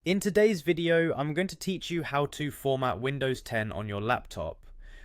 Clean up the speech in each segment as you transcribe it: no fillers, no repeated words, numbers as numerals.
In today's video, I'm going to teach you how to format Windows 10 on your laptop.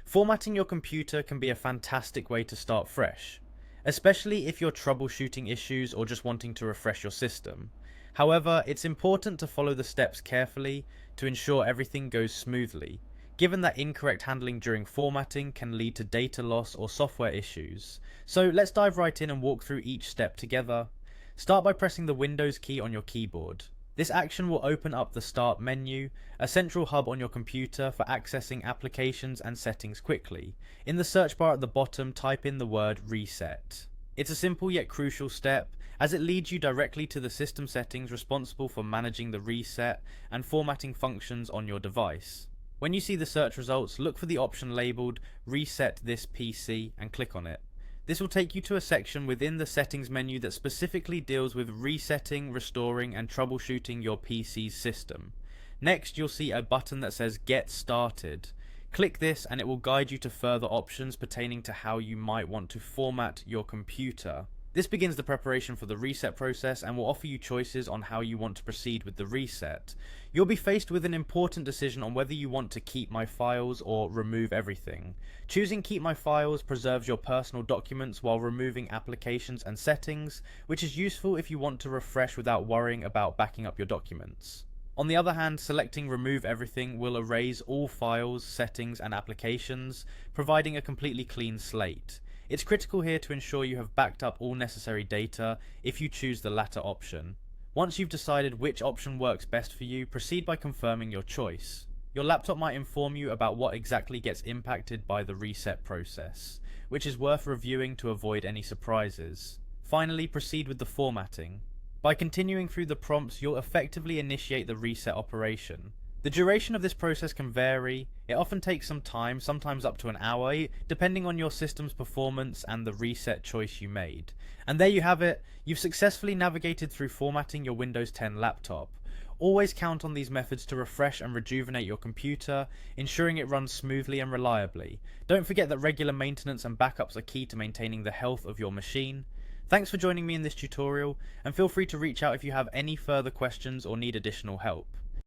Formatting your computer can be a fantastic way to start fresh, especially if you're troubleshooting issues or just wanting to refresh your system. However, it's important to follow the steps carefully to ensure everything goes smoothly, given that incorrect handling during formatting can lead to data loss or software issues. So let's dive right in and walk through each step together. Start by pressing the Windows key on your keyboard. This action will open up the Start menu, a central hub on your computer for accessing applications and settings quickly. In the search bar at the bottom, type in the word Reset. It's a simple yet crucial step, as it leads you directly to the system settings responsible for managing the reset and formatting functions on your device. When you see the search results, look for the option labelled Reset this PC and click on it. This will take you to a section within the settings menu that specifically deals with resetting, restoring and troubleshooting your PC's system. Next, you'll see a button that says Get Started. Click this and it will guide you to further options pertaining to how you might want to format your computer. This begins the preparation for the reset process and will offer you choices on how you want to proceed with the reset. You'll be faced with an important decision on whether you want to keep my files or remove everything. Choosing Keep My Files preserves your personal documents while removing applications and settings, which is useful if you want to refresh without worrying about backing up your documents. On the other hand, selecting Remove Everything will erase all files, settings and applications, providing a completely clean slate. It's critical here to ensure you have backed up all necessary data if you choose the latter option. Once you've decided which option works best for you, proceed by confirming your choice. Your laptop might inform you about what exactly gets impacted by the reset process, which is worth reviewing to avoid any surprises. Finally, proceed with the formatting. By continuing through the prompts, you'll effectively initiate the reset operation. The duration of this process can vary. It often takes some time, sometimes up to an hour, depending on your system's performance and the reset choice you made. And there you have it. You've successfully navigated through formatting your Windows 10 laptop. Always count on these methods to refresh and rejuvenate your computer, ensuring it runs smoothly and reliably. Don't forget that regular maintenance and backups are key to maintaining the health of your machine. Thanks for joining me in this tutorial, and feel free to reach out if you have any further questions or need additional help.